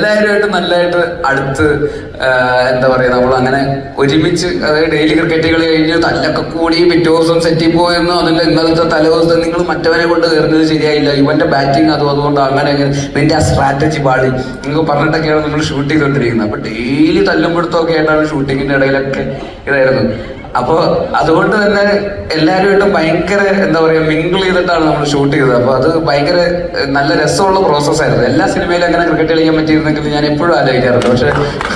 എല്ലാവരുമായിട്ട് നല്ലതായിട്ട് അടുത്ത് എന്താ പറയുക, നമ്മൾ അങ്ങനെ ഒരുമിച്ച് അതായത് ഡെയിലി ക്രിക്കറ്റ് കളി കഴിഞ്ഞ് തല്ലൊക്കെ കൂടി പിറ്റേ ദിവസം സെറ്റിൽ പോയെന്നോ അതിന്റെ ഇന്നലത്തെ തലേദിവസം നിങ്ങൾ മറ്റവനെ കൊണ്ട് കയറുന്നത് ശരിയായില്ല, ഇവന്റെ ബാറ്റിംഗ് അതുകൊണ്ട് അങ്ങനെ നിന്റെ ആ സ്ട്രാറ്റജി പാടി നിങ്ങൾക്ക് പറഞ്ഞിട്ടൊക്കെയാണ് നമ്മൾ ഷൂട്ട് ചെയ്തുകൊണ്ടിരിക്കുന്നത്. അപ്പൊ ഡെയിലി തല്ലുംപിടുത്തമൊക്കെ ആയിട്ടാണ് ഷൂട്ടിങ്ങിന്റെ ഇടയിലൊക്കെ ഇതായിരുന്നു. അപ്പോൾ അതുകൊണ്ട് തന്നെ എല്ലാവരുമായിട്ടും ഭയങ്കര എന്താ പറയുക മിങ്കിൾ ചെയ്തിട്ടാണ് നമ്മൾ ഷൂട്ട് ചെയ്തത്. അപ്പോൾ അത് ഭയങ്കര നല്ല രസമുള്ള പ്രോസസ്സായിരുന്നു. എല്ലാ സിനിമയിലും അങ്ങനെ ക്രിക്കറ്റ് കളിക്കാൻ പറ്റിയിരുന്നെങ്കിൽ ഞാൻ എപ്പോഴും ആലോചിക്കാറുണ്ട്. പക്ഷെ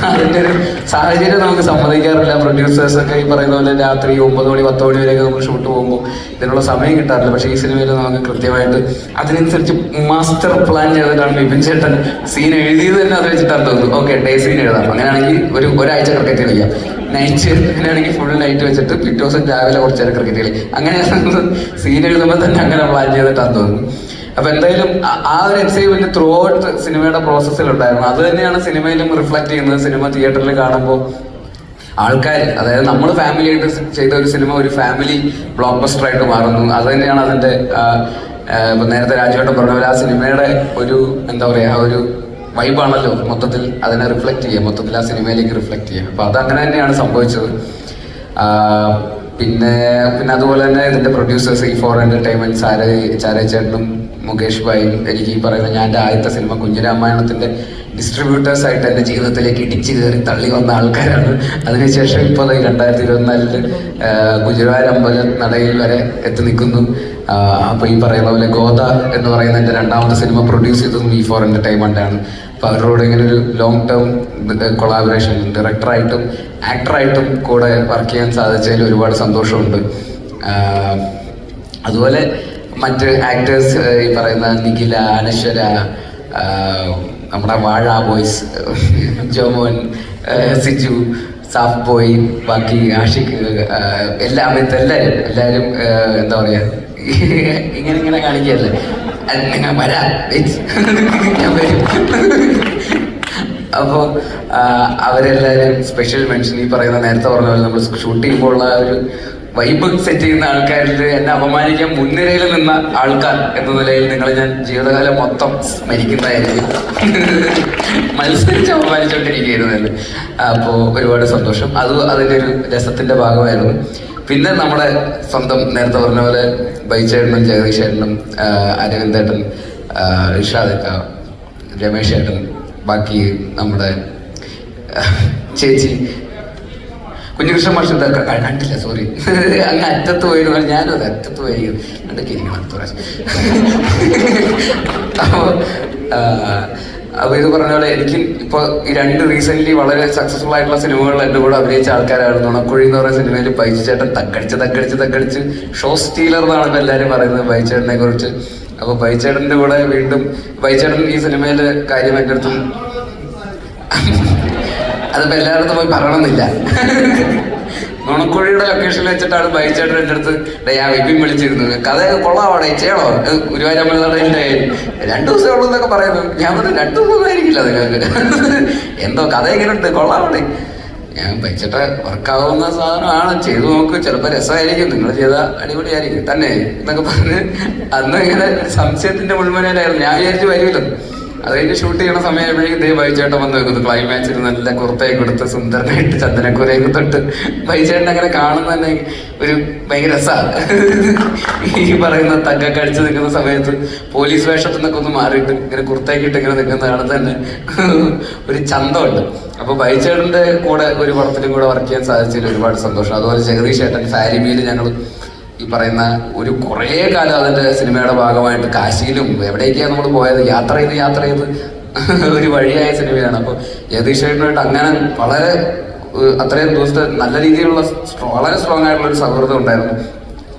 അതിൻ്റെ ഒരു സാഹചര്യം നമുക്ക് സമ്മതിക്കാറില്ല. പ്രൊഡ്യൂസേഴ്സൊക്കെ ഈ പറയുന്ന പോലെ രാത്രി 9 മണി 10 മണി വരെയൊക്കെ നമ്മൾ ഷൂട്ട് പോകുമ്പോൾ ഇതിനുള്ള സമയം കിട്ടാറില്ല. പക്ഷേ ഈ സിനിമയിൽ നമുക്ക് കൃത്യമായിട്ട് അതിനനുസരിച്ച് മാസ്റ്റർ പ്ലാൻ ചെയ്തിട്ടാണ് വിപിൻ ചേട്ടൻ സീൻ എഴുതിയത് തന്നെ. അത് വെച്ചിട്ടാണ് തോന്നുന്നു ഓക്കെ ഡേ സീൻ എഴുതാം, അങ്ങനെയാണെങ്കിൽ ഒരാഴ്ച ക്രിക്കറ്റ് കളിക്കാം. നൈറ്റ് അങ്ങനെയാണെങ്കിൽ ഫുൾ നൈറ്റ് വെച്ചിട്ട് പിറ്റേ ദിവസം രാവിലെ കുറച്ച് നേരം ക്രിക്കറ്റ് കളി, അങ്ങനെ സീൻ എഴുതുമ്പോൾ തന്നെ അങ്ങനെ പ്ലാൻ ചെയ്തിട്ടാന്ന് തോന്നുന്നു. അപ്പൊ എന്തായാലും ആ ഒരു എക്സൈറ്റ്മെന്റ് ത്രൂ ഔട്ട് സിനിമയുടെ പ്രോസസ്സിലുണ്ടായിരുന്നു. അത് തന്നെയാണ് സിനിമയിലും റിഫ്ലക്ട് ചെയ്യുന്നത്. സിനിമ തിയേറ്ററിൽ കാണുമ്പോൾ ആൾക്കാർ, അതായത് നമ്മൾ ഫാമിലി ആയിട്ട് ചെയ്ത ഒരു സിനിമ ഒരു ഫാമിലി ബ്ലോക്ക് ബസ്റ്റർ ആയിട്ട് മാറുന്നു. അത് തന്നെയാണ് അതിന്റെ ഇപ്പൊ നേരത്തെ രാജുവേട്ടൻ പറഞ്ഞ പോലെ ആ സിനിമയുടെ ഒരു എന്താ പറയാ ഒരു വൈബാണല്ലോ മൊത്തത്തിൽ അതിനെ റിഫ്ലക്ട് ചെയ്യുക, മൊത്തത്തിൽ ആ സിനിമയിലേക്ക് റിഫ്ലക്ട് ചെയ്യുക. അപ്പൊ അതങ്ങനെ തന്നെയാണ് സംഭവിച്ചത്. പിന്നെ അതുപോലെ തന്നെ ഇതിന്റെ പ്രൊഡ്യൂസേഴ്സ് E4 എന്റർടൈൻമെന്റ് ചാരേച്ചേട്ടനും മുകേഷ് ഭായും എനിക്ക് ഈ പറയുന്ന ഞാൻ എൻ്റെ ആദ്യത്തെ സിനിമ കുഞ്ഞിരാമായണത്തിന്റെ ഡിസ്ട്രിബ്യൂട്ടേഴ്സ് ആയിട്ട് എൻ്റെ ജീവിതത്തിലേക്ക് ഇടിച്ചു കയറി തള്ളി വന്ന ആൾക്കാരാണ്. അതിനുശേഷം ഇപ്പോൾ 2024 ഗുജറാത്ത് അമ്പല നടയിൽ വരെ എത്തി നിൽക്കുന്നു. അപ്പോൾ ഈ പറയുന്ന പോലെ ഗോദ എന്ന് പറയുന്ന എൻ്റെ രണ്ടാമത്തെ സിനിമ പ്രൊഡ്യൂസ് ചെയ്തതും E4 എന്റർടൈൻമെന്റ് ആണ്. അപ്പോൾ അവരോട് ഇങ്ങനെ ഒരു ലോങ് ടേം കൊളാബറേഷൻ ഡയറക്ടറായിട്ടും ആക്ടറായിട്ടും കൂടെ വർക്ക് ചെയ്യാൻ സാധിച്ചതിൽ ഒരുപാട് സന്തോഷമുണ്ട്. അതുപോലെ മറ്റ് ആക്ടേഴ്സ് ഈ പറയുന്ന നിഖില, അനശ്വര, നമ്മുടെ വാഴ ബോയ്സ്, ജോമോൻ, സിജു, സാഫ് ബോയ്, ബാക്കി ആഷിഖ്, എല്ലാവരും എന്താ പറയാ ഇങ്ങനെ കാണിക്കല്ലേ, നിങ്ങൾ വരാം ഞാൻ വരും. അപ്പോൾ അവരെല്ലാവരും സ്പെഷ്യൽ മെൻഷൻ. ഈ പറയുന്ന നേരത്തെ പറഞ്ഞ പോലെ നമ്മൾ ഷൂട്ട് ചെയ്യുമ്പോൾ ഉള്ള ഒരു വൈബ് സെറ്റ് ചെയ്യുന്ന ആൾക്കാരിൽ എന്നെ അപമാനിക്കാൻ മുൻനിരയിൽ നിന്ന ആൾക്കാർ എന്ന നിലയിൽ നിങ്ങളെ ഞാൻ ജീവിതകാലം മൊത്തം സ്മരിക്കുന്നതായിരിക്കും. മത്സരിച്ച് അപമാനിച്ചുകൊണ്ടിരിക്കുകയായിരുന്നല്ലേ. അപ്പോൾ ഒരുപാട് സന്തോഷം. അതിൻ്റെ ഒരു രസത്തിന്റെ ഭാഗമായിരുന്നു. പിന്നെ നമ്മുടെ സ്വന്തം നേരത്തെ പറഞ്ഞ പോലെ ബൈച്ചേട്ടനും ജഗദീഷ് ചേട്ടനും അരവിന്ദേട്ടൻ, ഇഷാദക്ക, രമേശ് ചേട്ടൻ, ബാക്കി നമ്മുടെ ചേച്ചി കുഞ്ഞുകൃഷ്ണ മാഷ് കണ്ടില്ല, സോറി, അങ്ങ് അറ്റത്ത് പോയിരുന്നു. ഞാനും അത് അറ്റത്ത് പോയി കണ്ടൊക്കെ ഇരിക്കണം അടുത്ത പ്രാവശ്യം. അപ്പോൾ ഇത് പറഞ്ഞ പോലെ എനിക്ക് ഇപ്പോൾ ഈ 2 റീസെന്റ് വളരെ സക്സസ്ഫുൾ ആയിട്ടുള്ള സിനിമകളിൽ എൻ്റെ കൂടെ അഭിനയിച്ച ആൾക്കാരാണ്. നുണക്കുഴി എന്ന് പറയുന്ന സിനിമയിൽ ബൈജു ചേട്ടൻ തക്കടിച്ച് ഷോ സ്റ്റീലർ എന്നാണ് ഇപ്പോൾ എല്ലാവരും പറയുന്നത് ബൈചേട്ടനെ കുറിച്ച്. അപ്പോൾ ബൈചേട്ടൻ്റെ കൂടെ വീണ്ടും ബൈചേട്ടൻ ഈ സിനിമയിൽ കാര്യം എൻ്റെ അടുത്തും അതിപ്പോൾ എല്ലായിടത്തും പോയി പറയണമെന്നില്ല. നുണക്കുഴിയുടെ ലൊക്കേഷനിൽ വെച്ചിട്ടാണ് ബൈചേട്ടൻ എൻ്റെ അടുത്ത് ഞാൻ വിപിൻ വിളിച്ചിരുന്നത്. കഥ കൊള്ളാവടെ ചെയ്യണോ ഗുരുവായൂർ അമ്പലനടയിലെ 2 ദിവസമേ ഉള്ളൂ എന്നൊക്കെ പറയുന്നു. ഞാൻ പറഞ്ഞു 2 ദിവസമൊന്നും ആയിരിക്കില്ല നിങ്ങൾക്ക്, എന്തോ കഥ എങ്ങനെയുണ്ട് കൊള്ളാവടെ. ഞാൻ ബൈച്ചേട്ട വർക്കാവുന്ന സാധനമാണ്, ചെയ്തു നോക്ക്, ചിലപ്പോൾ രസമായിരിക്കും, നിങ്ങൾ ചെയ്താൽ അടിപൊളിയായിരിക്കും തന്നെ എന്നൊക്കെ പറഞ്ഞ് അന്ന് ഇങ്ങനെ സംശയത്തിന്റെ മുൾമുനയിലായിരുന്നു. ഞാൻ വിചാരിച്ച് വരുമല്ലോ. അത് കഴിഞ്ഞ് ഷൂട്ട് ചെയ്യണ സമയമായപ്പോഴേക്കും ഇതേ ബൈചേട്ടൻ വന്ന് വെക്കുന്നു. ക്ലൈമാക്സിൽ നല്ല കുർത്തയൊക്കെ കൊടുത്ത് സുന്ദരനായിട്ട് ചന്ദനക്കുരയൊക്കെ തൊട്ട് ബൈചേട്ടൻ അങ്ങനെ കാണുന്ന തന്നെ ഒരു ഭയങ്കര രസമാണ്. ഈ പറയുന്ന തഗ്ഗൊക്കെ അടിച്ച് നിൽക്കുന്ന സമയത്ത് പോലീസ് വേഷത്തിൽ നിന്നൊക്കെ ഒന്ന് മാറിയിട്ട് ഇങ്ങനെ കുർത്തയൊക്കെ ഇട്ട് ഇങ്ങനെ നിൽക്കുന്ന കാണുന്നത് തന്നെ ഒരു ചന്തമുണ്ട്. അപ്പോൾ ബൈചേട്ടൻ്റെ കൂടെ ഒരു പടത്തിലും കൂടെ വർക്ക് ചെയ്യാൻ സാധിച്ചതിൽ ഒരുപാട് സന്തോഷം. അതുപോലെ ജഗദീഷ് ചേട്ടൻ ഫാരിമിയിൽ ഞങ്ങൾ ഈ പറയുന്ന ഒരു കുറേ കാലം അതിൻ്റെ സിനിമയുടെ ഭാഗമായിട്ട് കാശിയിലും എവിടേക്കാണ് നമ്മൾ പോയത്, യാത്ര ചെയ്ത് ഒരു വഴിയായ സിനിമയാണ്. അപ്പോൾ ജഗദീഷ് ചേട്ടനായിട്ട് അങ്ങനെ വളരെ അത്രയും ദിവസത്തെ നല്ല രീതിയിലുള്ള വളരെ സ്ട്രോങ് ആയിട്ടുള്ള ഒരു സൗഹൃദം ഉണ്ടായിരുന്നു.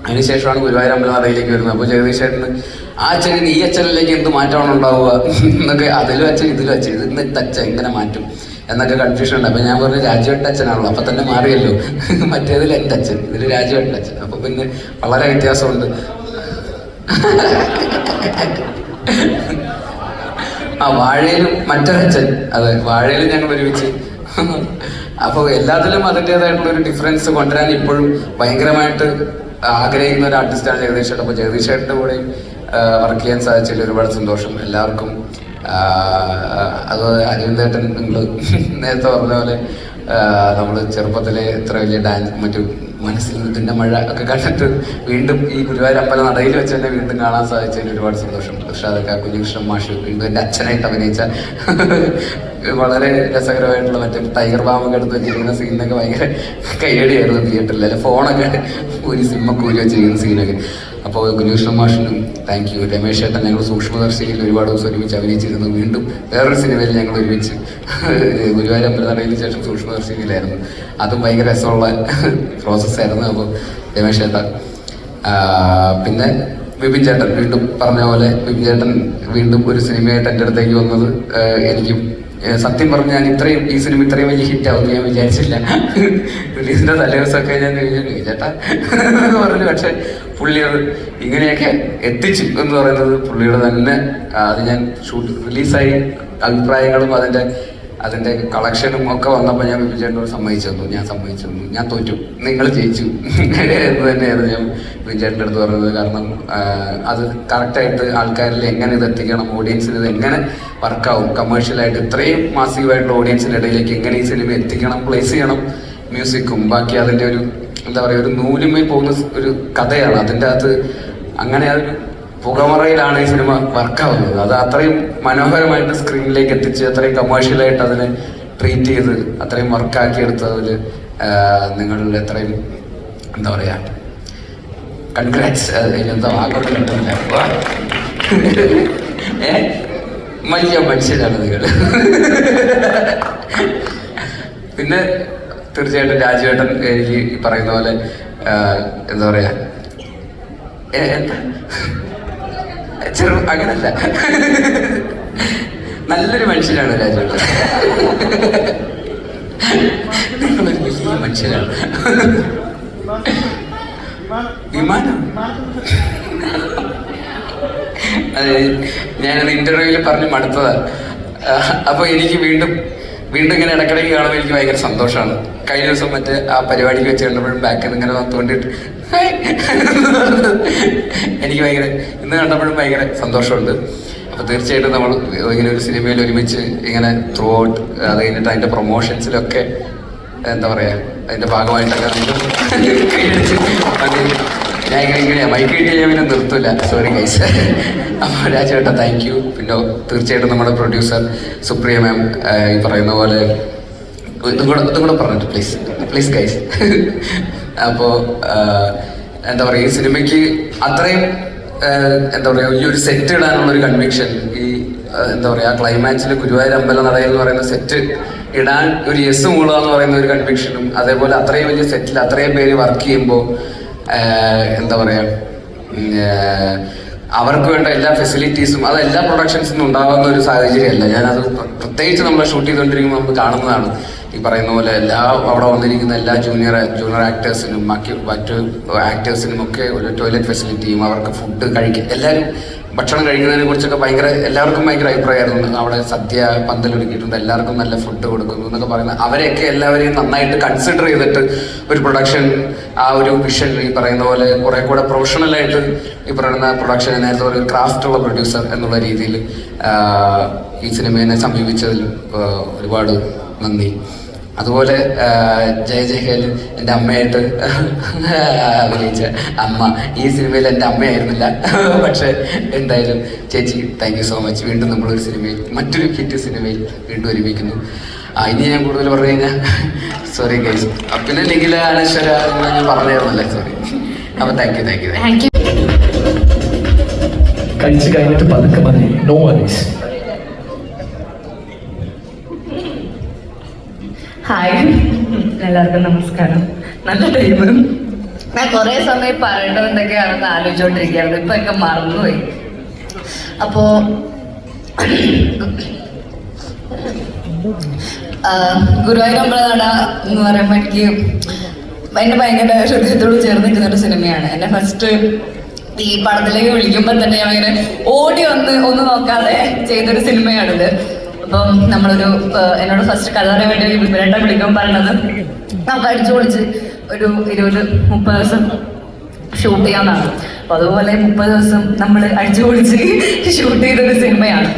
അതിനുശേഷമാണ് ഗുരുവായൂർ അമ്പലനടയിലേക്ക് വരുന്നത്. അപ്പോൾ ജഗദീഷ് ചേട്ടന് ആ അച്ഛന് ഈ അച്ഛനിലേക്ക് എന്ത് മാറ്റമാണ് ഉണ്ടാവുക എന്നൊക്കെ, അതിലും അച്ഛൻ ഇതിലും അച്ഛൻ, ഇതിന്ന് അച്ഛൻ എങ്ങനെ മാറ്റും എന്നൊക്കെ കൺഫ്യൂഷൻ ഉണ്ട്. അപ്പം ഞാൻ പറഞ്ഞു രാജുവേട്ടൻ്റെ അച്ഛനാണല്ലോ, അപ്പം തന്നെ മാറിയല്ലോ, മറ്റേതിൽ എൻ്റെ അച്ഛൻ, ഇതിൽ രാജുവേട്ടൻ്റെ അച്ഛൻ. അപ്പം പിന്നെ വളരെ വ്യത്യാസമുണ്ട്. വാഴയിലും മറ്റൊരച്ഛൻ, അതെ വാഴയിലും ഞങ്ങൾ ഒരുമിച്ച്. അപ്പോൾ എല്ലാത്തിലും അതിൻ്റെതായിട്ടുള്ള ഒരു ഡിഫറൻസ് കൊണ്ടുവരാൻ ഇപ്പോഴും ഭയങ്കരമായിട്ട് ആഗ്രഹിക്കുന്ന ഒരു ആർട്ടിസ്റ്റാണ് ജഗദീഷ് ചേട്ടൻ. അപ്പോൾ ജഗദീഷ് ചേട്ടൻ്റെ കൂടെയും വർക്ക് ചെയ്യാൻ സാധിച്ചതിൽ ഒരുപാട് സന്തോഷം. എല്ലാവർക്കും അതുപോലെ അരവിന്ദേട്ടൻ, നിങ്ങൾ നേരത്തെ പറഞ്ഞ പോലെ നമ്മൾ ചെറുപ്പത്തിലെ ഇത്ര വലിയ ഡാൻസ് മറ്റു മനസ്സിൽ നിന്നിൻ്റെ മഴ ഒക്കെ കണ്ടിട്ട് വീണ്ടും ഈ ഗുരുവായൂർ അമ്പല നടയിൽ വെച്ച് തന്നെ വീണ്ടും കാണാൻ സാധിച്ചതിന് ഒരുപാട് സന്തോഷം. പക്ഷേ അതൊക്കെ കുഞ്ഞികൃഷ്ണൻ മാഷ് വീണ്ടും എൻ്റെ അച്ഛനായിട്ട് അഭിനയിച്ച വളരെ രസകരമായിട്ടുള്ള മറ്റേ ടൈഗർ ബാമൊക്കെ എടുത്ത് വെച്ചിരിക്കുന്ന സീനൊക്കെ ഭയങ്കര കൈയടിയായിരുന്നു തിയേറ്ററിൽ. അല്ലെ ഫോണൊക്കെ ഒരു സിമ്മൊക്കെ ഊരി വെച്ചിരിക്കുന്ന സീനൊക്കെ. അപ്പോൾ കുഞ്ഞികൃഷ്ണൻ മാഷിനും താങ്ക് യു. രമേശ് ചേട്ടൻ ഞങ്ങൾ സൂക്ഷ്മദർശിയിൽ ഒരുപാട് ദിവസം ഒരുമിച്ച് അഭിനയിച്ചിരുന്നു. വീണ്ടും വേറൊരു സിനിമയിൽ ഞങ്ങൾ ഒരുമിച്ച് ഗുരുവായൂർ അമ്പല നടയിന് ശേഷം സൂക്ഷ്മദർശിയിലായിരുന്നു. അതും ഭയങ്കര രസമുള്ള പ്രോസസ്സായിരുന്നു. അപ്പോൾ രമേശ് ചേട്ടൻ, പിന്നെ വിപിൻ ചേട്ടൻ, വീണ്ടും പറഞ്ഞ പോലെ വിപിൻ ചേട്ടൻ വീണ്ടും ഒരു സിനിമയായിട്ട് എൻ്റെ അടുത്തേക്ക് വന്നത് എനിക്കും സത്യം പറഞ്ഞാൽ ഇത്രയും ഈ സിനിമ ഇത്രയും വലിയ ഹിറ്റാവും ഞാൻ വിചാരിച്ചില്ല. റിലീസിൻ്റെ തലേദിവസമൊക്കെ ഞാൻ ചേട്ടാ എന്ന് പറഞ്ഞു. പക്ഷെ പുള്ളി അത് ഇങ്ങനെയൊക്കെ എത്തിച്ചു എന്ന് പറയുന്നത് പുള്ളിയുടെ തന്നെ അത് ഞാൻ റിലീസായി അഭിപ്രായങ്ങളും അതിൻ്റെ കളക്ഷനും ഒക്കെ വന്നപ്പോൾ ഞാൻ വിജയേട്ടനോട് സമ്മതിച്ചു തന്നു. ഞാൻ തോറ്റു, നിങ്ങൾ ജയിച്ചു എന്ന് തന്നെയായിരുന്നു ഞാൻ വിജയേട്ടൻ്റെ അടുത്ത് പറഞ്ഞത്. കാരണം അത് കറക്റ്റായിട്ട് ആൾക്കാരിൽ എങ്ങനെ ഇത് എത്തിക്കണം, ഓഡിയൻസിന് ഇത് എങ്ങനെ വർക്കാവും, കമേഴ്ഷ്യലായിട്ട് ഇത്രയും മാസീവായിട്ടുള്ള ഓഡിയൻസിൻ്റെ ഇടയിലേക്ക് എങ്ങനെ ഈ സിനിമ എത്തിക്കണം, പ്ലേസ് ചെയ്യണം, മ്യൂസിക്കും ബാക്കി അതിൻ്റെ ഒരു എന്താ പറയുക ഒരു നൂലുമേൽ പോകുന്ന ഒരു കഥയാണ്. അതിൻ്റെ അകത്ത് അങ്ങനെ അതൊരു പുകമറയിലാണ് ഈ സിനിമ വർക്കാവുന്നത്. അത് അത്രയും മനോഹരമായിട്ട് സ്ക്രീനിലേക്ക് എത്തിച്ച് അത്രയും കമേഴ്ഷ്യലായിട്ട് അതിനെ ട്രീറ്റ് ചെയ്ത് അത്രയും വർക്കാക്കി എടുത്തതിൽ നിങ്ങളുടെ എത്രയും എന്താ പറയുക കൺഗ്രാറ്റ്സ്. എന്താ വാക്കോട്ട് കിട്ടുന്നില്ല. വലിയ മനുഷ്യരാണ് നിങ്ങൾ. പിന്നെ തീർച്ചയായിട്ടും രാജുവേട്ടൻ എനിക്ക് ഈ പറയുന്ന പോലെ എന്താ പറയാ അങ്ങനല്ല, നല്ലൊരു മനുഷ്യനാണ് രാജുവേട്ടൻ. നിങ്ങളൊരു വലിയ മനുഷ്യനാണ്. വിമാനം അതെ, ഞാനത് ഇന്റർവ്യൂവിൽ പറഞ്ഞ് മടുത്തതാണ്. അപ്പൊ എനിക്ക് വീണ്ടും ഇങ്ങനെ ഇടയ്ക്കിടയ്ക്ക് കാണുമ്പോൾ എനിക്ക് ഭയങ്കര സന്തോഷമാണ്. കഴിഞ്ഞ ദിവസം മറ്റേ ആ പരിപാടിക്ക് വെച്ച് കണ്ടപ്പോഴും ബാക്കിൽ നിന്ന് ഇങ്ങനെ തോണ്ടിട്ട് എനിക്ക് ഭയങ്കര ഇന്ന് കണ്ടപ്പോഴും ഭയങ്കര സന്തോഷമുണ്ട്. അപ്പോൾ തീർച്ചയായിട്ടും നമ്മൾ ഇങ്ങനെ ഒരു സിനിമയിൽ ഒരുമിച്ച് ഇങ്ങനെ ത്രൂ ഔട്ട് അത് കഴിഞ്ഞിട്ട് അതിൻ്റെ പ്രൊമോഷൻസിലൊക്കെ എന്താ പറയുക അതിൻ്റെ ഭാഗമായിട്ടൊക്കെ ഞാൻ ഇങ്ങനെയാണ് മൈക്ക് കിട്ടിയാൽ ഞാൻ പിന്നെ നിർത്തില്ല. Sorry guys. അപ്പോൾ രാജേട്ടാ താങ്ക് യു. പിന്നെ തീർച്ചയായിട്ടും നമ്മുടെ പ്രൊഡ്യൂസർ സുപ്രിയ മാം ഈ പറയുന്ന പോലെ ഇതും കൂടെ പറഞ്ഞിട്ട് പ്ലീസ് ഗൈസ്. അപ്പോൾ എന്താ പറയുക ഈ സിനിമയ്ക്ക് അത്രയും എന്താ പറയുക വലിയൊരു സെറ്റ് ഇടാനുള്ളൊരു കൺവിക്ഷൻ, ഈ എന്താ പറയുക ആ ക്ലൈമാക്സിൽ ഗുരുവായൂർ അമ്പല നടയിൽ എന്ന് പറയുന്ന സെറ്റ് ഇടാൻ ഒരു യെസ് മൂളുക എന്ന് പറയുന്ന ഒരു കൺവിക്ഷനും, അതേപോലെ അത്രയും വലിയ സെറ്റിൽ അത്രയും പേര് വർക്ക് ചെയ്യുമ്പോൾ എന്താ പറയുക അവർക്ക് വേണ്ട എല്ലാ ഫെസിലിറ്റീസും അത് എല്ലാ പ്രൊഡക്ഷൻസിനും ഉണ്ടാകുന്ന ഒരു സാഹചര്യമല്ല. ഞാനത് പ്രത്യേകിച്ച് നമ്മൾ ഷൂട്ട് ചെയ്തുകൊണ്ടിരിക്കുമ്പോൾ നമുക്ക് കാണുന്നതാണ്. ഈ പറയുന്ന പോലെ എല്ലാ അവിടെ വന്നിരിക്കുന്ന എല്ലാ ജൂനിയർ ആക്ടേഴ്സിനും മറ്റു ആക്ടേഴ്സിനും ഒക്കെ ഒരു ടോയ്ലറ്റ് ഫെസിലിറ്റിയും അവർക്ക് ഫുഡ് കഴിക്കാൻ എല്ലാവരും ഭക്ഷണം കഴിക്കുന്നതിനെ കുറിച്ചൊക്കെ എല്ലാവർക്കും ഭയങ്കര അഭിപ്രായമായിരുന്നു. അവിടെ സദ്യ പന്തലൊരുക്കിയിട്ടുണ്ട്, എല്ലാവർക്കും നല്ല ഫുഡ് കൊടുക്കുന്നു എന്നൊക്കെ പറയുന്നത് അവരെയൊക്കെ എല്ലാവരെയും നന്നായിട്ട് കൺസിഡർ ചെയ്തിട്ട് ഒരു പ്രൊഡക്ഷൻ ആ ഒരു വിഷൻ ഈ പറയുന്ന പോലെ കുറെ കൂടെ പ്രൊഫഷണലായിട്ട് ഈ പറയുന്ന പ്രൊഡക്ഷൻ നേരത്തെ ഒരു ക്രാഫ്റ്റുള്ള പ്രൊഡ്യൂസർ എന്നുള്ള രീതിയിൽ ഈ സിനിമയെ സമീപിച്ചതിൽ ഒരുപാട് നന്ദി. അതുപോലെ ജയഹേൽ എൻ്റെ അമ്മയായിട്ട് അഭിനയിച്ച അമ്മ ഈ സിനിമയിൽ എൻ്റെ അമ്മയായിരുന്നില്ല. പക്ഷെ എന്തായാലും ചേച്ചി താങ്ക് യു സോ മച്ച്. വീണ്ടും നമ്മളൊരു സിനിമയിൽ മറ്റൊരു ഹിറ്റ് സിനിമയിൽ വീണ്ടും ഒരുമിക്കുന്നു. ഇനി ഞാൻ കൂടുതൽ പറഞ്ഞു കഴിഞ്ഞാൽ സോറി ഗൈസ്. പിന്നെ നിഖില അനശ്വര ഞാൻ പറഞ്ഞായിരുന്നല്ലേ, സോറി. അപ്പൊ താങ്ക് യു. കഴിച്ച് കഴിഞ്ഞിട്ട് പതുക്കെ മതി, നോ വറീസ്. ഹായ് എല്ലാവർക്കും നമസ്കാരം. നല്ല ടൈം. ഞാൻ കുറേ സമയം പറയേണ്ടത് എന്തൊക്കെയാണെന്ന് ആലോചിച്ചുകൊണ്ടിരിക്കുകയായിരുന്നു. ഇപ്പൊ ഒക്കെ മറന്നുപോയി. അപ്പോ ഗുരുവായൂർ അമ്പലനട എന്ന് പറയുമ്പോൾ എനിക്ക് ഭയങ്കര ഹൃദയത്തോട് ചേർന്ന് നിൽക്കുന്നൊരു സിനിമയാണ്. എന്നെ ഫസ്റ്റ് ഈ പടത്തിലേക്ക് വിളിക്കുമ്പോൾ തന്നെ ഞാൻ ഭയങ്കര ഓടി ഒന്ന് നോക്കാതെ ചെയ്തൊരു സിനിമയാണിത്. അപ്പം നമ്മളൊരു എന്നോട് ഫസ്റ്റ് കഥ പറയാൻ വേണ്ടി വിപുലേട്ടൻ വിളിക്കാൻ പറഞ്ഞത് നമുക്ക് അടിച്ചു പൊളിച്ച് ഒരു 20-30 ദിവസം ഷൂട്ട് ചെയ്യാമെന്നാണ്. അപ്പോൾ അതുപോലെ 30 ദിവസം നമ്മൾ അടിച്ചു പൊളിച്ച് ഷൂട്ട് ചെയ്തൊരു സിനിമയാണ്.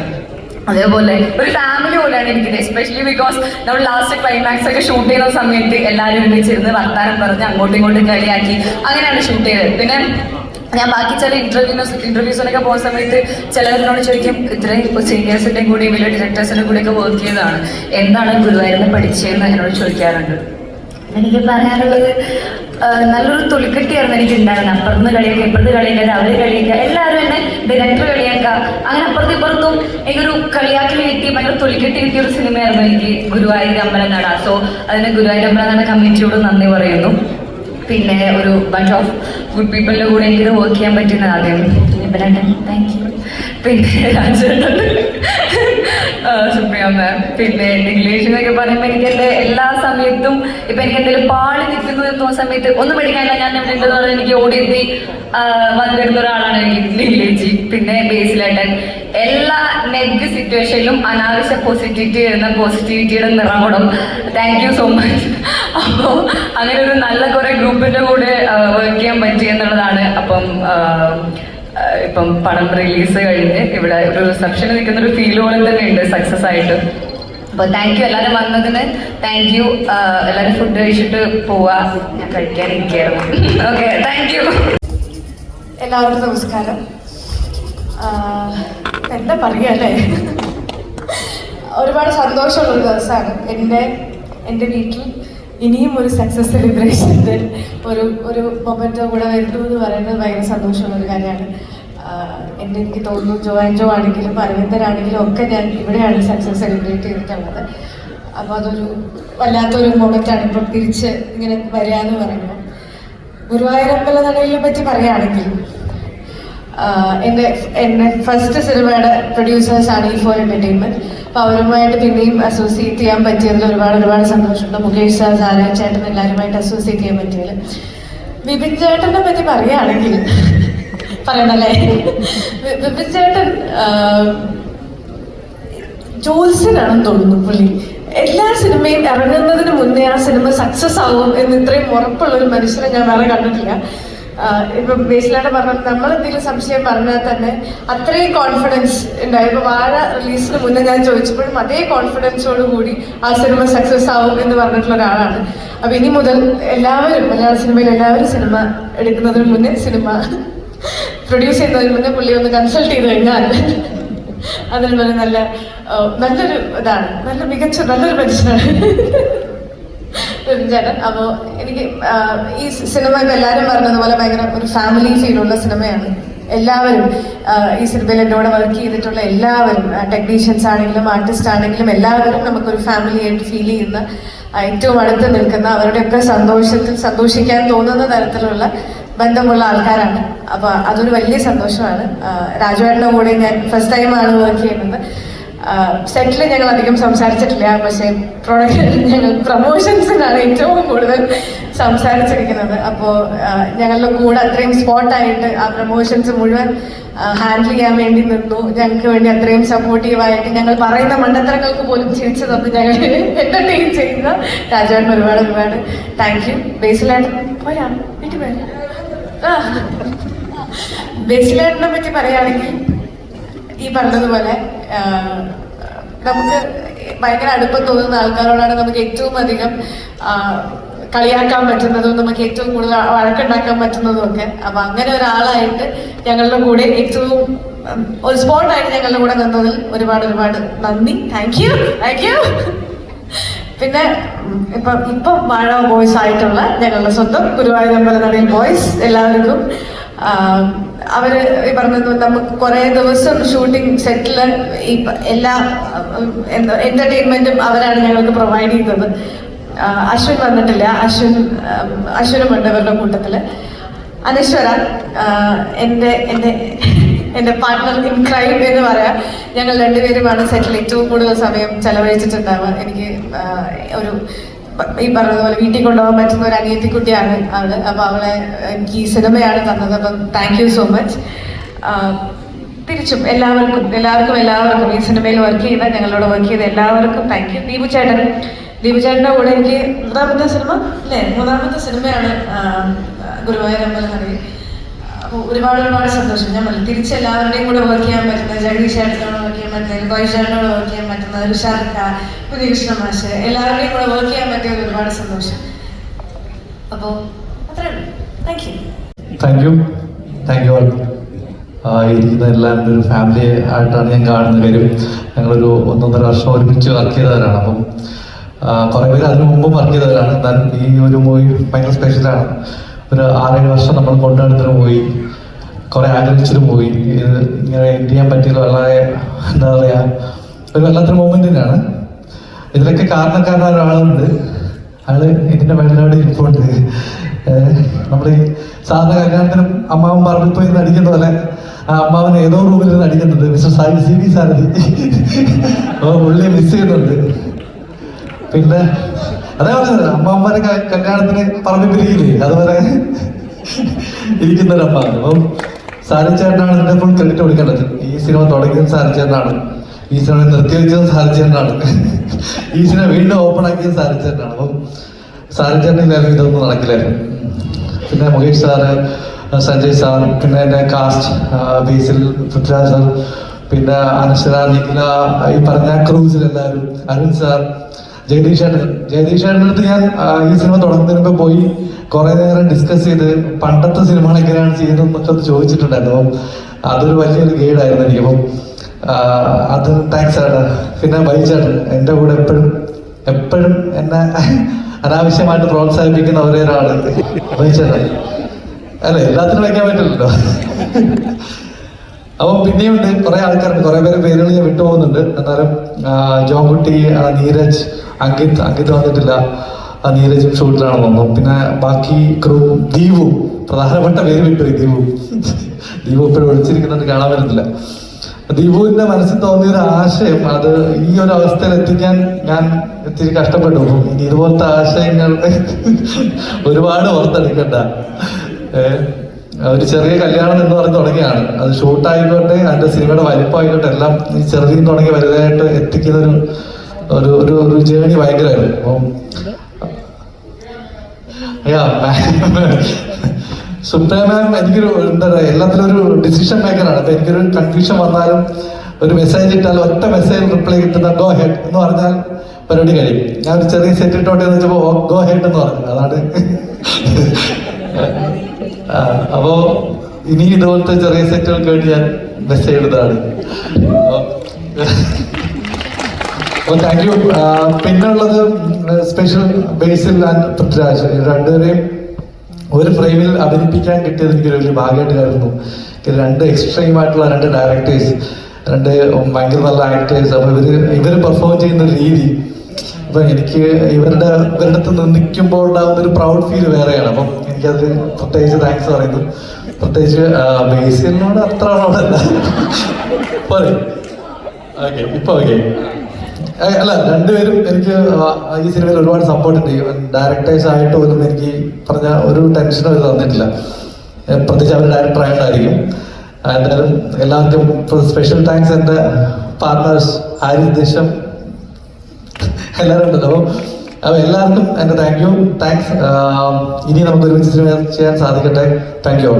അതേപോലെ ഒരു ഫാമിലി പോലെയാണ് ഇരിക്കുന്നത്. എസ്പെഷ്യലി ബിക്കോസ് നമ്മൾ ലാസ്റ്റ് ക്ലൈമാക്സ് ഒക്കെ ഷൂട്ട് ചെയ്യുന്ന സമയത്ത് എല്ലാവരും ഒരുമിച്ചിരുന്ന് വർത്താനം പറഞ്ഞ് അങ്ങോട്ടും ഇങ്ങോട്ടും കളിയാക്കി അങ്ങനെയാണ് ഷൂട്ട് ചെയ്തത്. പിന്നെ ഞാൻ ബാക്കി ചില ഇന്റർവ്യൂസിനൊക്കെ പോകുന്ന സമയത്ത് ചിലവരിനോട് ചോദിക്കും, ഇത്രയും സീനിയേഴ്സിൻ്റെയും കൂടി വലിയ ഡയറക്ടേഴ്സിൻ്റെ കൂടെയൊക്കെ വർക്ക് ചെയ്തതാണ്, എന്താണ് ഗുരുവായൂരിൽ പഠിച്ചതെന്ന് എന്നോട് ചോദിക്കാറുണ്ട്. എനിക്ക് പറയാനുള്ളത് നല്ലൊരു തൊലിക്കെട്ടിയായിരുന്നു എനിക്ക് ഉണ്ടായിരുന്നത്. അപ്പുറത്ത് കളിയൊക്കെ ഇപ്പുറത്ത് കളിയൊക്കെ അവർ കളിയൊക്കെ എല്ലാവരും എന്നെ ഡയറക്ടർ കളിയാക്കുക, അങ്ങനെ അപ്പുറത്തും ഇപ്പുറത്തും എനിക്കൊരു കളിയാക്കൽ കിട്ടി, ഭയങ്കര തൊലിക്കെട്ടി കിട്ടിയ ഒരു സിനിമയായിരുന്നു എനിക്ക് ഗുരുവായൂർ അമ്പലനട. സോ അതിന് ഗുരുവായൂർ അമ്പലനട കമ്മിറ്റിയോട് നന്ദി പറയുന്നു. പിന്നെ ഒരു ബഞ്ച് ഓഫ് ഗുഡ് പീപ്പിളിൻ്റെ കൂടെ എനിക്ക് വർക്ക് ചെയ്യാൻ പറ്റുന്നത് ആദ്യം താങ്ക് യു. പിന്നെ രാജേട്ടൻ, സുപ്രിയ മാം, പിന്നെ ഇംഗ്ലീഷ് എന്നൊക്കെ പറയുമ്പോൾ എനിക്ക് എൻ്റെ എല്ലാ സമയത്തും ഇപ്പം എനിക്ക് എന്തെങ്കിലും പാളി നിൽക്കുന്നു എന്ന് തോന്നുന്ന സമയത്ത് ഒന്നും പഠിക്കാനില്ല, ഞാൻ എവിടെ ഉണ്ടെന്ന് പറഞ്ഞാൽ എനിക്ക് ഓടിയെത്തി വന്നിരുന്ന ഒരാളാണ് ഇംഗ്ലീഷ്. പിന്നെ ബേസിലേട്ടൻ എല്ലാ നെഗറ്റീവ് സിറ്റുവേഷനിലും അനാവശ്യ പോസിറ്റിവിറ്റി എന്ന പോസിറ്റിവിറ്റിയുടെ നിറകുടം. Thank you so much. അപ്പോൾ അങ്ങനെ ഒരു നല്ല കുറേ ഗ്രൂപ്പിൻ്റെ കൂടെ വർക്ക് ചെയ്യാൻ പറ്റി എന്നുള്ളതാണ്. ഇപ്പം പടം റിലീസ് കഴിഞ്ഞ് ഇവിടെ ഒരു റിസപ്ഷന് നിൽക്കുന്ന ഒരു ഫീൽ പോലെ തന്നെ ഉണ്ട് സക്സസ് ആയിട്ട്. അപ്പോൾ താങ്ക് യു എല്ലാവരും വന്നതിന്. Thank you. എല്ലാവരും ഫുഡ് കഴിച്ചിട്ട് പോവാ, ഞാൻ കഴിക്കാനിരിക്കുകയായിരുന്നു. Okay, thank you. എല്ലാവർക്കും നമസ്കാരം. എന്താ പറയുക അല്ലേ, ഒരുപാട് സന്തോഷമുള്ളൊരു ദിവസമാണ്. എൻ്റെ വീട്ടിൽ ഇനിയും ഒരു സക്സസ് സെലിബ്രേഷൻ്റെ ഒരു മൊമെൻറ്റോ കൂടെ വരുന്നു എന്ന് പറയുന്നത് ഭയങ്കര സന്തോഷമുള്ളൊരു കാര്യമാണ്. എനിക്ക് തോന്നുന്നു ജോ ആണെങ്കിലും അരവിന്ദനാണെങ്കിലും ഒക്കെ ഞാൻ ഇവിടെയാണ് സക്സസ് സെലിബ്രേറ്റ് ചെയ്തിട്ടുള്ളത്. അപ്പോൾ അതൊരു വല്ലാത്തൊരു മൊമെൻ്റാണ് ഇപ്പം തിരിച്ച് ഇങ്ങനെ വരിക എന്ന് പറയുമ്പോൾ. ഗുരുവായൂർ അമ്പലനടയെ പറ്റി പറയുകയാണെങ്കിൽ എൻ്റെ ഫസ്റ്റ് സിനിമയുടെ പ്രൊഡ്യൂസേഴ്സാണ് E4 എൻ്റർടൈൻമെൻറ്റ്. അപ്പോൾ അവരുമായിട്ട് പിന്നെയും അസോസിയേറ്റ് ചെയ്യാൻ പറ്റിയതിൽ ഒരുപാട് സന്തോഷമുണ്ട്. മുകേഷ് സാർ, സാരൻ ചേട്ടൻ എല്ലാവരുമായിട്ട് അസോസിയേറ്റ് ചെയ്യാൻ പറ്റിയതിൽ. വിപിൻ ചേട്ടനെ പറ്റി പറയുകയാണെങ്കിൽ പറയണല്ലേ, വിപിൻ ചേട്ടൻ ജോത്സ്യനാണെന്ന് തോന്നുന്നു പുള്ളി. എല്ലാ സിനിമയും ഇറങ്ങുന്നതിന് മുന്നേ ആ സിനിമ സക്സസ് ആവും എന്ന് ഇത്രയും ഉറപ്പുള്ളൊരു മനുഷ്യനെ ഞാൻ വേറെ കണ്ടിട്ടില്ല. ഇപ്പം ബേസിലായിട്ട് പറഞ്ഞാൽ നമ്മൾ എന്തെങ്കിലും സംശയം പറഞ്ഞാൽ തന്നെ അത്രയും കോൺഫിഡൻസ് ഉണ്ടായി. ഇപ്പോൾ വാഴ റിലീസിന് മുന്നേ ഞാൻ ചോദിച്ചപ്പോഴും അതേ കോൺഫിഡൻസോട് കൂടി ആ സിനിമ സക്സസ് ആവും എന്ന് പറഞ്ഞിട്ടുള്ള ഒരാളാണ്. അപ്പം ഇനി മുതൽ എല്ലാവരും മലയാള സിനിമയിൽ എല്ലാവരും സിനിമ എടുക്കുന്നതിന് മുന്നേ, സിനിമ പ്രൊഡ്യൂസ് ചെയ്യുന്നതിന് മുന്നേ പുള്ളി ഒന്ന് കൺസൾട്ട് ചെയ്ത് കഴിഞ്ഞാൽ അതിനുള്ള നല്ലൊരു ഇതാണ്, നല്ലൊരു മനുഷ്യനാണ് ചേട്ടൻ. അപ്പോൾ എനിക്ക് ഈ സിനിമ ഇപ്പം എല്ലാവരും പറഞ്ഞതുപോലെ ഭയങ്കര ഒരു ഫാമിലി ഫീലുള്ള സിനിമയാണ്. എല്ലാവരും ഈ സിനിമയിൽ എൻ്റെ കൂടെ വർക്ക് ചെയ്തിട്ടുള്ള എല്ലാവരും, ടെക്നീഷ്യൻസ് ആണെങ്കിലും ആർട്ടിസ്റ്റ് ആണെങ്കിലും എല്ലാവരും നമുക്കൊരു ഫാമിലി ആയിട്ട് ഫീൽ ചെയ്യുന്ന, ഏറ്റവും അടുത്ത് നിൽക്കുന്ന, അവരുടെയൊക്കെ സന്തോഷിക്കാൻ തോന്നുന്ന തരത്തിലുള്ള ബന്ധമുള്ള ആൾക്കാരാണ്. അപ്പോൾ അതൊരു വലിയ സന്തോഷമാണ്. രാജുവേട്ടൻ്റെ കൂടെ ഞാൻ ഫസ്റ്റ് ടൈമാണ് വർക്ക് ചെയ്യുന്നത്. സെറ്റിൽ ഞങ്ങൾ അധികം സംസാരിച്ചിട്ടില്ല, പക്ഷേ ഞങ്ങൾ പ്രൊമോഷൻസിനാണ് ഏറ്റവും കൂടുതൽ സംസാരിച്ചിരിക്കുന്നത്. അപ്പോൾ ഞങ്ങളുടെ കൂടെ അത്രയും സ്പോട്ടായിട്ട് ആ പ്രൊമോഷൻസ് മുഴുവൻ ഹാൻഡിൽ ചെയ്യാൻ വേണ്ടി നിന്നു. ഞങ്ങൾക്ക് വേണ്ടി അത്രയും സപ്പോർട്ടീവായിട്ട് ഞങ്ങൾ പറയുന്ന മണ്ടത്തരങ്ങൾക്ക് പോലും ചിരിച്ചു തന്ന് ഞങ്ങൾ എന്റർടൈൻ ചെയ്യുന്ന രാജുവേട്ടൻ ഒരുപാട് താങ്ക് യു. ബേസിലേട്ടൻ പോയാ വീട്ടിൽ പോയാ ബേസിലേട്ടനെ പറ്റി പറയുകയാണെങ്കിൽ ഈ പറഞ്ഞതുപോലെ നമുക്ക് ഭയങ്കര അടുപ്പം തോന്നുന്ന ആൾക്കാരോടാണ് നമുക്ക് ഏറ്റവും അധികം കളിയാക്കാൻ പറ്റുന്നതും നമുക്ക് ഏറ്റവും കൂടുതൽ വഴക്കുണ്ടാക്കാൻ പറ്റുന്നതും ഒക്കെ. അപ്പൊ അങ്ങനെ ഒരാളായിട്ട് ഞങ്ങളുടെ കൂടെ ഏറ്റവും ഒരു സ്പോട്ടായിട്ട് ഞങ്ങളുടെ കൂടെ നിന്നതിൽ ഒരുപാട് നന്ദി. Thank you. പിന്നെ ഇപ്പം വാഴ ബോയ്സ് ആയിട്ടുള്ള ഞങ്ങളുടെ സ്വന്തം ഗുരുവായൂർ അമ്പലനടയിൽ ബോയ്സ് എല്ലാവർക്കും, അവര് ഈ പറഞ്ഞത് നമുക്ക് കുറെ ദിവസം ഷൂട്ടിംഗ് സെറ്റില് ഈ എല്ലാ എന്റർടൈൻമെന്റും അവരാണ് ഞങ്ങൾക്ക് പ്രൊവൈഡ് ചെയ്തത്. അശ്വിൻ വന്നിട്ടില്ല, അശ്വിനും ഉണ്ട് അവരുടെ കൂട്ടത്തില്. അനശ്വര എൻ്റെ പാർട്ട്ണർ ഇൻ ക്രൈം എന്ന് പറയാം. ഞങ്ങൾ രണ്ടുപേരുമാണ് സെറ്റിൽ ഏറ്റവും കൂടുതൽ സമയം ചെലവഴിച്ചിട്ടുണ്ടാവുക. എനിക്ക് ഈ പറഞ്ഞതുപോലെ വീട്ടിൽ കൊണ്ടുപോകാൻ പറ്റുന്ന ഒരു അനിയത്തിക്കുട്ടിയാണ് അവള്. അപ്പൊ അവളെ എനിക്ക് ഈ സിനിമയാണ് തന്നത്. അപ്പം താങ്ക് യു സോ മച്ച്. തിരിച്ചും എല്ലാവർക്കും ഈ സിനിമയിൽ വർക്ക് ചെയ്ത ഞങ്ങളോട് വർക്ക് ചെയ്ത എല്ലാവർക്കും താങ്ക് യു. ദീപു ചേട്ടൻ്റെ കൂടെ എനിക്ക് മൂന്നാമത്തെ സിനിമയാണ് ഗുരുവായൂർ അമ്പലനടയിൽ. അപ്പോൾ ഒരുപാട് സന്തോഷം. ഞാൻ തിരിച്ചെല്ലാവരുടെയും കൂടെ വർക്ക് ചെയ്യാൻ പറ്റുന്നത്, ജഗദീഷ് ചേട്ടനോട് വർക്ക് ചെയ്യാൻ പറ്റുന്നത്, കോയി ചേട്ടനോട് വർക്ക് ചെയ്യാൻ പറ്റുന്നത്, ഋഷാർക്ക, പുതിയ മാഷ്, എല്ലാവരുടെയും കൂടെ വർക്ക് ചെയ്യാൻ പറ്റിയത് ഒരുപാട് സന്തോഷം. അപ്പോൾ അത്രേ ഉള്ളൂ. Thank you. Thank you all. ഇരിക്കുന്ന എല്ലാവരും ഒരു ഫാമിലി ആയിട്ടാണ് ഞാൻ കാണുന്ന കാര്യം. ഞങ്ങളൊരു 1.5 വർഷം ഒരുമിച്ച് വർക്ക് ചെയ്തവരാണ്. അപ്പം കുറേ പേര് അതിനു മുമ്പും വർക്ക് ചെയ്തവരാണ്. എന്നാലും ഈ ഒരു മൂവി ഭയങ്കര സ്പെഷ്യലാണ്. ഒരു 6-7 വർഷം നമ്മൾ കൊണ്ടുനടന്നൊരു മൂവി, കുറേ ആഗ്രഹിച്ചൊരു മൂവി. ഇത് ഇങ്ങനെ എൻഡ് ചെയ്യാൻ പറ്റിയത് വളരെ എന്താ പറയുക, ഒരു വല്ലാത്തൊരു മൊമെന്റ് തന്നെയാണ്. ഇതിലൊക്കെ കാരണക്കാരനായ ഒരാളുണ്ട്. ആള് ഇതിന്റെ മേളിലോട് ഇരിപ്പുണ്ട്. നമ്മൾ ഈ സാധാരണ കല്യാണത്തിനും അമ്മാവൻ പറമ്പിൽ പോയി നടിക്കുന്ന പോലെ ആ അമ്മാവൻ ഏതോ റൂമിൽ നിന്ന് അടിക്കുന്നുണ്ട്. മിസ്റ്റർ CV സാരഥി. അപ്പോൾ പുള്ളിയെ മിസ് ചെയ്യുന്നുണ്ട്. പിന്നെ അതേ പറഞ്ഞത് അമ്മാവന്മാരെ കല്യാണത്തിന് പറമ്പിൽ പിരിക്കില്ലേ, അതുപോലെ ഇരിക്കുന്ന ഒരു അമ്മാവൻ. അപ്പം സാരിച്ചേട്ടനാണ് ഇതിന്റെ ഫുൾ ക്രെഡിറ്റ് കൊടുക്കേണ്ടത്. ഈ സിനിമ തുടങ്ങിയത് സാരിച്ചേട്ടനാണ്, ഈ സിനിമ നിർത്തിവെച്ചത് സാരിച്ചേട്ടനാണ്, ഈ സിനിമ വീണ്ടും ഓപ്പൺ ആക്കിയത് സാരിച്ചേട്ടനാണ്. അപ്പം സാരിച്ചേട്ടനില്ലായിരുന്നു ഇതൊന്നും നടക്കില്ലായിരുന്നു. പിന്നെ മുകേഷ് സാറ്, സഞ്ജയ് സാർ, പിന്നെ എൻ്റെ കാസ്റ്റ് ബേസിൽ പൃഥ്വിരാജ് സാർ, പിന്നെ അനശ്വര, നിഖില, ഈ പറഞ്ഞ ക്രൂസിലെല്ലാവരും, അരുൺ സാർ, ജഗദീഷ് ചേട്ടൻ്റെ അടുത്ത് ഞാൻ ഈ സിനിമ തുടങ്ങുന്നതിന് മുമ്പ് പോയി കുറേ നേരം ഡിസ്കസ് ചെയ്ത് പണ്ടത്തെ സിനിമകൾ എങ്ങനെയാണ് ചെയ്യുന്നതെന്നൊക്കെ ഒന്ന് ചോദിച്ചിട്ടുണ്ടായിരുന്നു. അപ്പം അതൊരു വലിയൊരു ഗൈഡായിരുന്നു എനിക്ക്. അപ്പം അത് താങ്ക്സ് ആണ്. പിന്നെ ബൈചേട്ടൻ എൻ്റെ കൂടെ എപ്പോഴും എന്നെ അനാവശ്യമായിട്ട് പ്രോത്സാഹിപ്പിക്കുന്ന ഒരേ ഒരാള് ബൈചേട്ടൻ. അല്ലെ, എല്ലാത്തിനും വയ്ക്കാൻ പറ്റില്ലല്ലോ. അപ്പം പിന്നെയുണ്ട് കുറേ ആൾക്കാരുണ്ട്, കുറേ പേരുകൾ ഞാൻ വിട്ടുപോകുന്നുണ്ട്. എന്നാലും ജോൺകുട്ടി, നീരജ്, അങ്കിത് വന്നിട്ടില്ല. നീരജും ഷൂട്ടിലാണ് വന്നു. പിന്നെ ബാക്കി ക്രൂ, ദീപു, പ്രധാനപ്പെട്ട പേര് വിട്ടുപോയി. ദീപു ഇപ്പോഴും വിളിച്ചിരിക്കുന്നുണ്ട്, കാണാൻ പറ്റുന്നില്ല. ദീപുവിന്റെ മനസ്സിൽ തോന്നിയ ഒരു ആശയം, അത് ഈ ഒരു അവസ്ഥയിൽ എത്തിക്കാൻ ഞാൻ ഇത്തിരി കഷ്ടപ്പെട്ടു. ഇനി ഇതുപോലത്തെ ആശയങ്ങൾ ഒരുപാട് ഓർത്തെടുക്കണ്ട. ഒരു ചെറിയ കല്യാണം എന്ന് പറഞ്ഞ് തുടങ്ങിയാണ്. അത് ഷൂട്ടായിക്കോട്ടെ, അതിന്റെ സിനിമയുടെ വലിപ്പമായിക്കോട്ടെ, എല്ലാം ഈ ചെറുതിൽ തുടങ്ങി വലുതായിട്ട് എത്തിക്കുന്ന ഒരു ജേണി ഭയങ്കരമായിരുന്നു. അപ്പം സുപ്രിയ മാം എനിക്കൊരു എന്താ പറയുക, എല്ലാത്തിലും ഒരു ഡിസിഷൻ മേക്കറാണ്. അപ്പൊ എനിക്കൊരു കൺഫ്യൂഷൻ വന്നാലും ഒരു മെസ്സേജ് ഇട്ടാൽ ഒറ്റ മെസ്സേജ് റിപ്ലൈ കിട്ടുന്ന ഗോ ഹെഡ് എന്ന് പറഞ്ഞാൽ പരിപാടി കഴിയും. ഞാൻ ഒരു ചെറിയ സെറ്റ് ഇട്ടോട്ടെ എന്ന് വെച്ചപ്പോ ഗോ ഹെഡ് എന്ന് പറഞ്ഞു. അതാണ്. അപ്പോ ഇനി ഇതുപോലത്തെ ചെറിയ സെറ്റുകൾക്ക് വേണ്ടി ഞാൻ മെസ്സേജ് ഇടുന്നതാണ്. അപ്പോൾ താങ്ക് യു. പിന്നെ ഉള്ളത് സ്പെഷ്യൽ ബേസിൽ ആൻഡ് പൃഥ്വിരാജ്, രണ്ടുപേരെയും ഒരു ഫ്രെയിമിൽ അഭിനയിപ്പിക്കാൻ കിട്ടിയത് എനിക്കൊരു വലിയ ഭാഗ്യമായിട്ട് കരുതുന്നു. രണ്ട് എക്സ്ട്രീം ആയിട്ടുള്ള രണ്ട് ഡയറക്ടേഴ്സ്, രണ്ട് ഭയങ്കര നല്ല ആക്ടേഴ്സ്. അപ്പോൾ ഇവർ പെർഫോം ചെയ്യുന്ന രീതി, അപ്പൊ എനിക്ക് ഇവരുടെ അടുത്ത് നിൽക്കുമ്പോൾ ഉണ്ടാകുന്ന ഒരു പ്രൗഡ് ഫീൽ വേറെയാണ്. അപ്പം എനിക്കത് പ്രത്യേകിച്ച് താങ്ക്സ് പറയുന്നു. പ്രത്യേകിച്ച് ബേസിലിനോട് അത്ര പ്രൗഡല്ല. പോരെ, ഓക്കെ, ഇപ്പൊ ഓക്കെ. അല്ല, രണ്ടുപേരും എനിക്ക് ഈ സിനിമയിൽ ഒരുപാട് സപ്പോർട്ട് ഉണ്ട്. ഡയറക്ടേഴ്സ് ആയിട്ട് പോലും എനിക്ക് പറഞ്ഞ ഒരു ടെൻഷനും ഇത് തന്നിട്ടില്ല. പ്രത്യേകിച്ച് അവർ ഡയറക്ടർ ആയിട്ടായിരിക്കും. എന്തായാലും എല്ലാവർക്കും സ്പെഷ്യൽ താങ്ക്സ്. എൻ്റെ പാർട്ട്നേഴ്സ് ഹാരിസ് ദേശം എല്ലാവരും ഉണ്ടല്ലോ. അപ്പോൾ എല്ലാവർക്കും എൻ്റെ താങ്ക്സ്. ഇനി നമുക്ക് ഒരുമിച്ച് സിനിമ ചെയ്യാൻ സാധിക്കട്ടെ. Thank you.